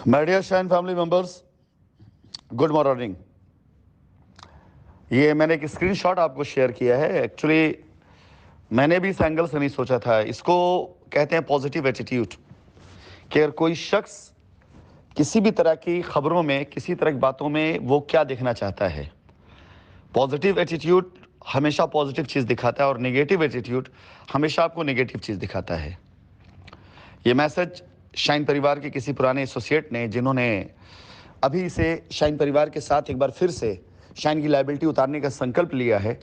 My dear shine family members, good morning. ये मैंने एक स्क्रीनशॉट आपको शेयर किया है। एक्चुअली मैंने भी इस एंगल से नहीं सोचा था। इसको कहते हैं पॉजिटिव एटीट्यूड, कि अगर कोई शख्स किसी भी तरह की खबरों में, किसी तरह की बातों में वो क्या देखना चाहता है। पॉजिटिव एटीट्यूड हमेशा पॉजिटिव चीज़ दिखाता है और नेगेटिव एटीट्यूड हमेशा आपको नेगेटिव चीज़ दिखाता है। ये मैसेज शाइन परिवार के किसी पुराने एसोसिएट ने, जिन्होंने अभी इसे शाइन परिवार के साथ एक बार फिर से शाइन की लायबिलिटी उतारने का संकल्प लिया है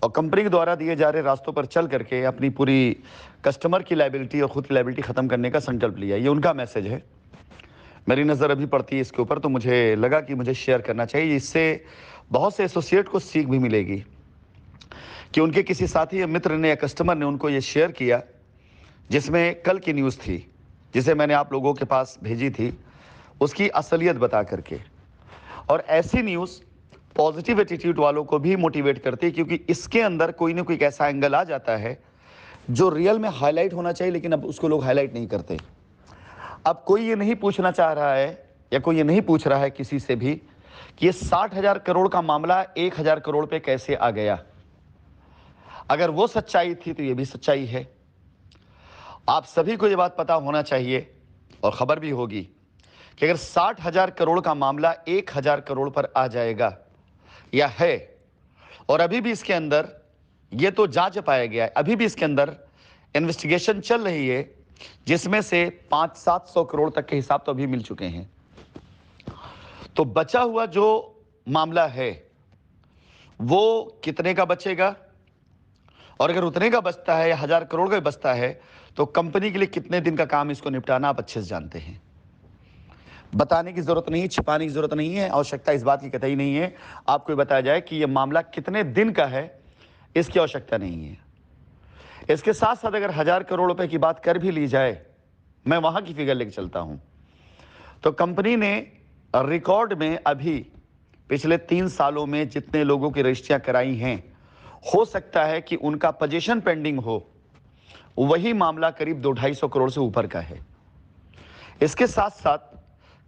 और कंपनी के द्वारा दिए जा रहे रास्तों पर चल करके अपनी पूरी कस्टमर की लायबिलिटी और खुद की लायबिलिटी ख़त्म करने का संकल्प लिया। ये उनका मैसेज है। मेरी नज़र अभी पड़ती है इसके ऊपर, तो मुझे लगा कि मुझे शेयर करना चाहिए। इससे बहुत से एसोसिएट को सीख भी मिलेगी कि उनके किसी साथी या मित्र ने या कस्टमर ने उनको ये शेयर किया, जिसमें कल की न्यूज़ थी, जिसे मैंने आप लोगों के पास भेजी थी, उसकी असलियत बता करके। और ऐसी न्यूज़ पॉजिटिव एटीट्यूड वालों को भी मोटिवेट करती है, क्योंकि इसके अंदर कोई ना कोई ऐसा एंगल आ जाता है जो रियल में हाईलाइट होना चाहिए, लेकिन अब उसको लोग हाईलाइट नहीं करते। अब कोई ये नहीं पूछना चाह रहा है या कोई ये नहीं पूछ रहा है किसी से भी कि ये 60,000 करोड़ का मामला 1,000 करोड़ पे कैसे आ गया। अगर वो सच्चाई थी तो ये भी सच्चाई है। आप सभी को ये बात पता होना चाहिए और खबर भी होगी कि अगर 60,000 करोड़ का मामला 1,000 करोड़ पर आ जाएगा या है, और अभी भी इसके अंदर ये तो जांच पाया गया है, अभी भी इसके अंदर इन्वेस्टिगेशन चल रही है, जिसमें से 500-700 करोड़ तक के हिसाब तो अभी मिल चुके हैं। तो बचा हुआ जो मामला है वो कितने का बचेगा, और अगर उतने का बचता है या 1,000 करोड़ का बचता है तो कंपनी के लिए कितने दिन का काम इसको निपटाना आप अच्छे से जानते हैं। बताने की जरूरत नहीं, छिपाने की जरूरत नहीं है, आवश्यकता इस बात की कतई नहीं है। आपको ये बताया जाए कि यह मामला कितने दिन का है, इसकी आवश्यकता नहीं है। इसके साथ साथ अगर 1,000 करोड़ रुपए की बात कर भी ली जाए, मैं वहां की फिगर लेके चलता हूं, तो कंपनी ने रिकॉर्ड में अभी पिछले 3 सालों में जितने लोगों की रजिस्ट्रियां कराई हैं, हो सकता है कि उनका पोजीशन पेंडिंग हो, वही मामला करीब 200-250 करोड़ से ऊपर का है। इसके साथ साथ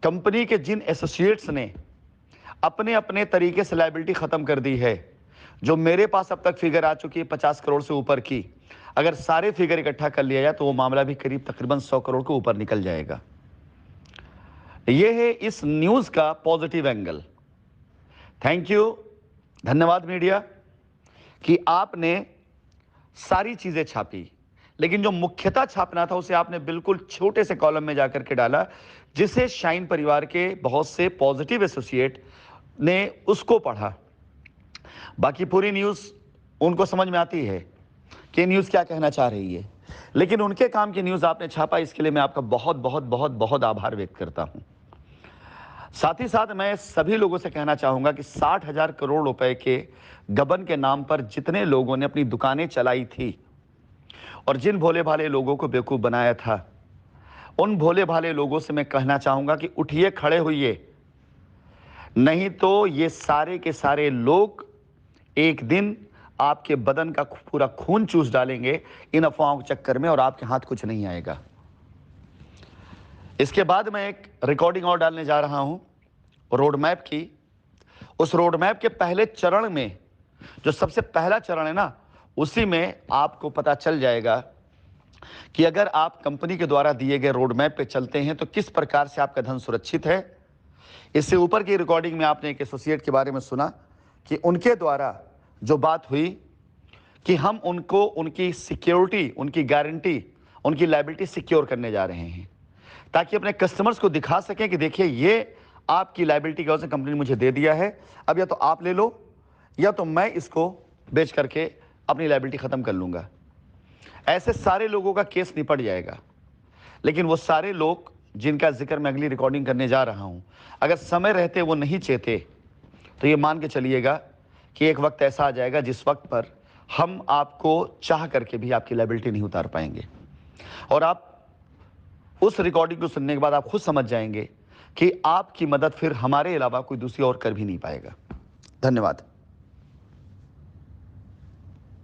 कंपनी के जिन एसोसिएट्स ने अपने अपने तरीके से लायबिलिटी खत्म कर दी है, जो मेरे पास अब तक फिगर आ चुकी है 50 करोड़ से ऊपर की, अगर सारे फिगर इकट्ठा कर लिया जाए तो वो मामला भी करीब तकरीबन 100 करोड़ के ऊपर निकल जाएगा। यह है इस न्यूज का पॉजिटिव एंगल। थैंक यू, धन्यवाद मीडिया, कि आपने सारी चीजें छापी, लेकिन जो मुख्यतः छापना था उसे आपने बिल्कुल छोटे से कॉलम में जाकर के डाला, जिसे शाइन परिवार के बहुत से पॉजिटिव एसोसिएट ने उसको पढ़ा। बाकी पूरी न्यूज़ उनको समझ में आती है कि न्यूज़ क्या कहना चाह रही है, लेकिन उनके काम की न्यूज़ आपने छापा, इसके लिए मैं आपका बहुत बहुत बहुत बहुत आभार व्यक्त करता हूं। साथ ही साथ मैं सभी लोगों से कहना चाहूंगा कि 60,000 करोड़ रुपए के गबन के नाम पर जितने लोगों ने अपनी दुकानें चलाई थी और जिन भोले भाले लोगों को बेवकूफ़ बनाया था, उन भोले भाले लोगों से मैं कहना चाहूंगा कि उठिए, खड़े होइए, नहीं तो ये सारे के सारे लोग एक दिन आपके बदन का पूरा खून चूस डालेंगे इन अफवाहों के चक्कर में, और आपके हाथ कुछ नहीं आएगा। इसके बाद मैं एक रिकॉर्डिंग और डालने जा रहा हूं रोड मैप की। उस रोड मैप के पहले चरण में, जो सबसे पहला चरण है ना, उसी में आपको पता चल जाएगा कि अगर आप कंपनी के द्वारा दिए गए रोड मैप पे चलते हैं तो किस प्रकार से आपका धन सुरक्षित है। इससे ऊपर की रिकॉर्डिंग में आपने एक एसोसिएट के बारे में सुना कि उनके द्वारा जो बात हुई कि हम उनको उनकी सिक्योरिटी, उनकी गारंटी, उनकी लायबिलिटी सिक्योर करने जा रहे हैं, ताकि अपने कस्टमर्स को दिखा सकें कि देखिए ये आपकी लायबिलिटी की वजह से कंपनी ने मुझे दे दिया है, अब या तो आप ले लो या तो मैं इसको बेच करके अपनी लायबिलिटी खत्म कर लूंगा। ऐसे सारे लोगों का केस निपट जाएगा। लेकिन वो सारे लोग जिनका जिक्र मैं अगली रिकॉर्डिंग करने जा रहा हूं, अगर समय रहते वो नहीं चेते तो ये मान के चलिएगा कि एक वक्त ऐसा आ जाएगा जिस वक्त पर हम आपको चाह करके भी आपकी लायबिलिटी नहीं उतार पाएंगे, और आप उस रिकॉर्डिंग को सुनने के बाद आप खुद समझ जाएंगे कि आपकी मदद फिर हमारे अलावा कोई दूसरी और कर भी नहीं पाएगा। धन्यवाद।